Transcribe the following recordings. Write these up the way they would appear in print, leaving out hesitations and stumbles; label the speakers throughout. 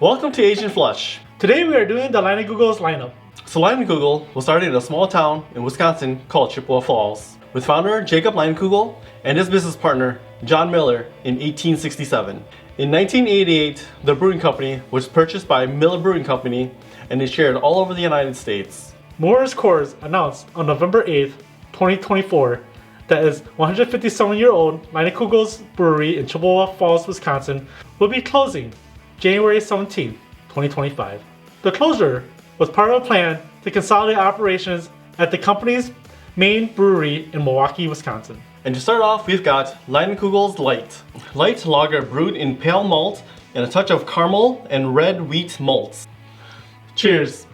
Speaker 1: Welcome to Asian Flush.
Speaker 2: Today we are doing the Leinikugel's lineup.
Speaker 1: So Leininkugel was started in a small town in Wisconsin called Chippewa Falls, with founder Jacob Leinkugel and his business partner John Miller in 1867. In 1988, the brewing company was purchased by Miller Brewing Company, and they shared all over the United States.
Speaker 2: Moore's Coors announced on November 8th, 2024 that its 157-year-old Leinikugel's brewery in Chippewa Falls, Wisconsin will be closing January 17th, 2025. The closure was part of a plan to consolidate operations at the company's main brewery in Milwaukee, Wisconsin.
Speaker 1: And to start off, we've got Leinikugel's Light. Light lager brewed in pale malt and a touch of caramel and red wheat malts. Cheers.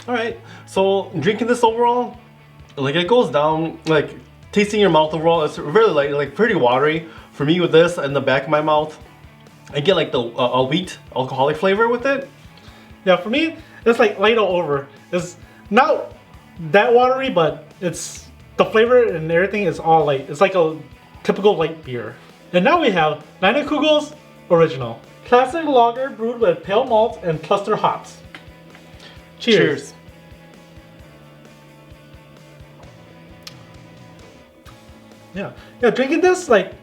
Speaker 1: Alright, so drinking this overall, like it goes down, like tasting your mouth overall, it's really like pretty watery. For me with this in the back of my mouth, I get like the a wheat alcoholic flavor with it.
Speaker 2: Yeah, for me, it's like light all over. It's not that watery, but it's the flavor and everything is all light. It's like a typical light beer. And now we have Leinikugel's Original. Classic lager brewed with pale malt and cluster hops. Cheers. Yeah, drinking this like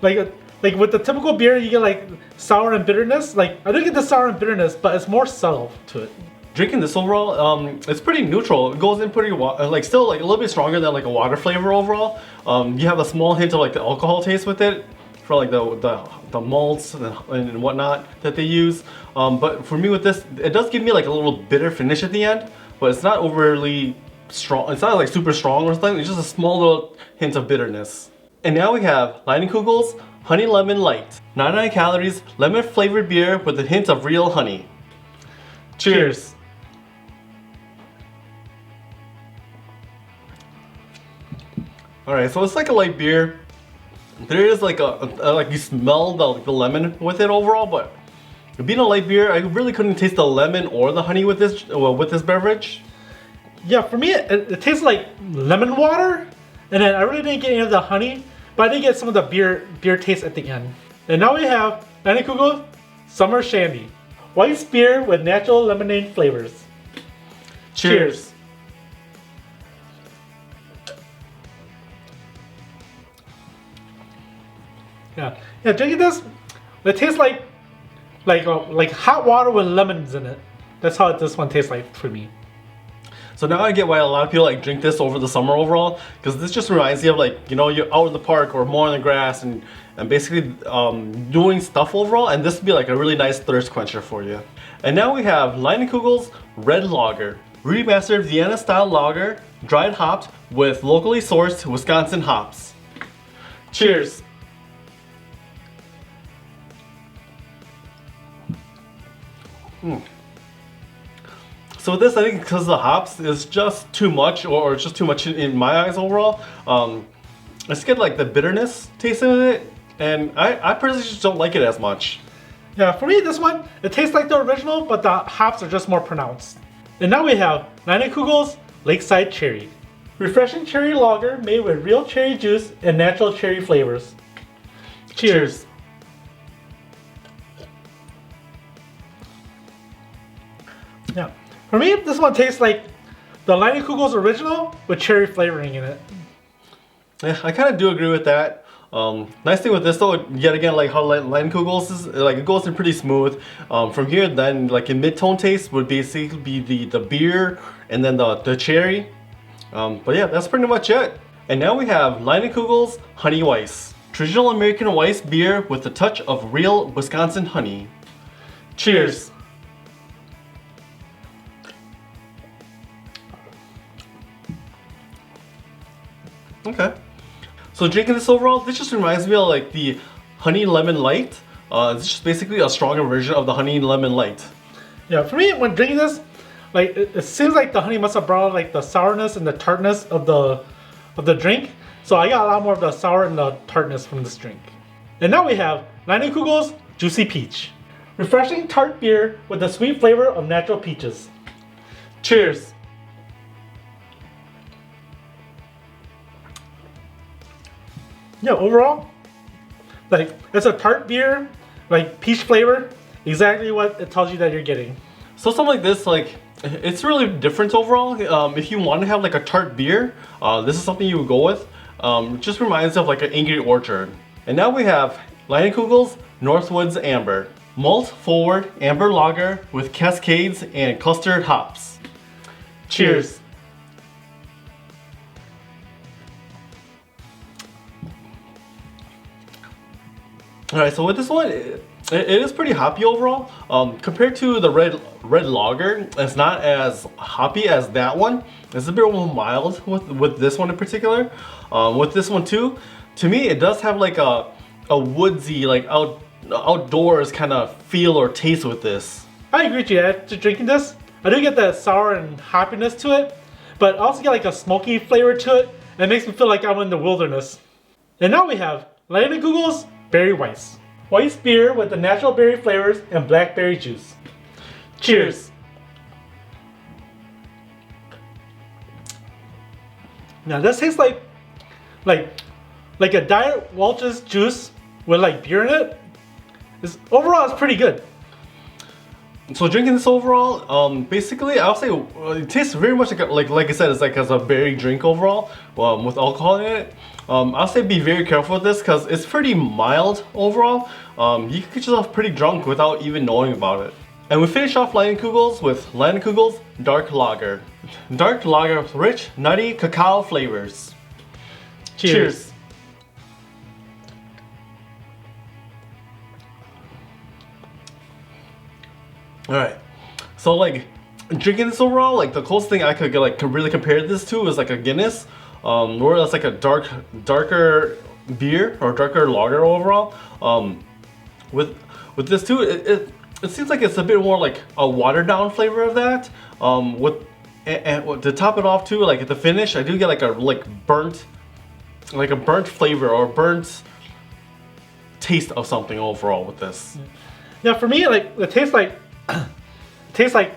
Speaker 2: with the typical beer, you get like sour and bitterness. Like I don't get the sour and bitterness, but it's more subtle to it.
Speaker 1: Drinking this overall, it's pretty neutral. It goes in pretty like still like a little bit stronger than like a water flavor overall. You have a small hint of like the alcohol taste with it for like the malts and whatnot that they use. But for me with this, it does give me like a little bitter finish at the end, but it's not overly strong. It's not like super strong or something. It's just a small little hint of bitterness. And now we have Leinikugel's Honey Lemon Light. 99 calories, lemon flavored beer with a hint of real honey. Cheers. Alright, so it's like a light beer. There is like like you smell the lemon with it overall, but being a light beer, I really couldn't taste the lemon or the honey with this beverage.
Speaker 2: Yeah, for me, it tastes like lemon water, and then I really didn't get any of the honey, but I did get some of the beer taste at the end. And now we have Leinikugel Summer Shandy, white beer with natural lemonade flavors. Cheers. Yeah, drinking this, it tastes like hot water with lemons in it. That's how this one tastes like for me.
Speaker 1: So now I get why a lot of people like drink this over the summer overall, because this just reminds you of like, you know, you're out in the park or more on the grass and basically doing stuff overall, and this would be like a really nice thirst quencher for you. And now we have Leinikugel's Red Lager, remastered Vienna style lager, dried hopped with locally sourced Wisconsin hops. Cheers. So this, I think, because the hops is just too much, or it's just too much in my eyes overall. I just get like the bitterness taste in it, and I personally just don't like it as much.
Speaker 2: Yeah, for me, this one, it tastes like the original, but the hops are just more pronounced. And now we have Leinikugel's Lakeside Cherry, refreshing cherry lager made with real cherry juice and natural cherry flavors. Cheers. Yeah. For me, this one tastes like the Leinikugel's Original with cherry flavoring in it.
Speaker 1: Yeah, I kind of do agree with that. Nice thing with this though, yet again, like how Leinikugel's is, like it goes in pretty smooth. From here, then like in mid-tone taste would basically be the beer and then the cherry. But yeah, that's pretty much it. And now we have Leinikugel's Honey Weiss, traditional American Weiss beer with a touch of real Wisconsin honey. Cheers. Okay. So drinking this overall, this just reminds me of like the Honey Lemon Light. It's just basically a stronger version of the Honey Lemon Light.
Speaker 2: Yeah, for me, when drinking this, like it seems like the honey must have brought out like the sourness and the tartness of the drink. So I got a lot more of the sour and the tartness from this drink. And now we have Leinikugel's Juicy Peach, refreshing tart beer with the sweet flavor of natural peaches. Cheers. Yeah, overall, Like, it's a tart beer, like peach flavor, exactly what it tells you that you're getting.
Speaker 1: So something like this, like, it's really different overall. If you want to have like a tart beer, this is something you would go with. Just reminds of like an Angry Orchard. And now we have Leinikugel's Northwoods Amber. Malt forward amber lager with cascades and custard hops. Cheers. Alright, so with this one, it is pretty hoppy overall. Compared to the red lager, it's not as hoppy as that one. It's a bit more mild with this one in particular. With this one too, to me it does have like a woodsy, like outdoors kind of feel or taste with this.
Speaker 2: I agree with you. After drinking this, I do get that sour and hoppiness to it, but I also get like a smoky flavor to it, and it makes me feel like I'm in the wilderness. And now we have Leinikugel's Berry Weiss. Weiss beer with the natural berry flavors and blackberry juice. Cheers. Now this tastes like a Diet Welch's juice with like beer in it. Overall, it's pretty good.
Speaker 1: So drinking this overall, basically, I'll say it tastes very much like I said, it's like as a berry drink overall, with alcohol in it. I'll say be very careful with this because it's pretty mild overall. You can get yourself pretty drunk without even knowing about it. And we finish off Leinikugel's with Leinikugel's Dark Lager. Dark Lager with rich, nutty cacao flavors. Cheers. Alright, so like drinking this overall, like the closest thing I could really compare this to is like a Guinness, where that's like a darker beer or darker lager overall. With this too, it seems like it's a bit more like a watered down flavor of that. And to top it off too, like at the finish, I do get like a burnt flavor or burnt taste of something overall with this.
Speaker 2: Yeah, for me, like it tastes like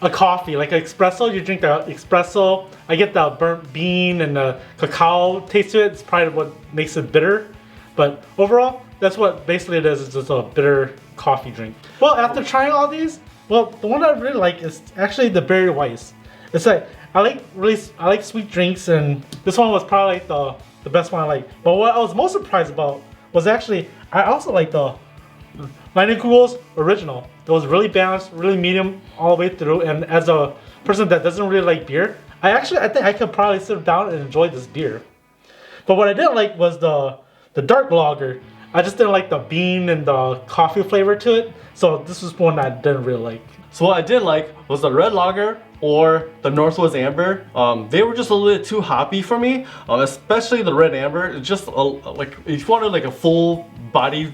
Speaker 2: a coffee, like an espresso. You drink the espresso. I get the burnt bean and the cacao taste to it. It's probably what makes it bitter. But overall, that's what basically it is. It's just a bitter coffee drink. Well, after trying all these, well, the one I really like is actually the Berry Weiss. It's like I like sweet drinks, and this one was probably like the best one I like. But what I was most surprised about was actually I also like the Leinikugel's original. It was really balanced, really medium all the way through, and as a person that doesn't really like beer, I think I could probably sit down and enjoy this beer. But what I didn't like was the dark lager. I just didn't like the bean and the coffee flavor to it, so this was one I didn't really like.
Speaker 1: So what I did like was the red lager or the Northwoods Amber. They were just a little bit too hoppy for me, especially the red amber. It's just like if you wanted like a full body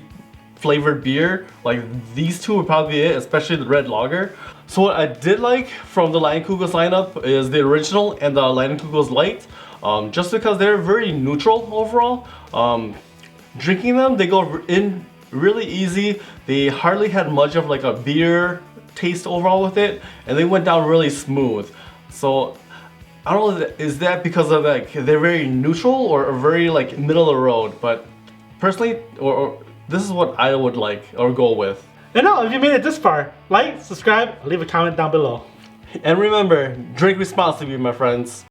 Speaker 1: flavored beer, like these two would probably be it, especially the red lager. So what I did like from the Leinikugel's lineup is the original and the Leinikugel's light, just because they're very neutral overall. Drinking them, they go in really easy. They hardly had much of like a beer taste overall with it, and they went down really smooth. So I don't know, is that because of like they're very neutral or very like middle of the road? But personally, or this is what I would like or go with.
Speaker 2: And now, if you made it this far, like, subscribe, leave a comment down below.
Speaker 1: And remember, drink responsibly, my friends.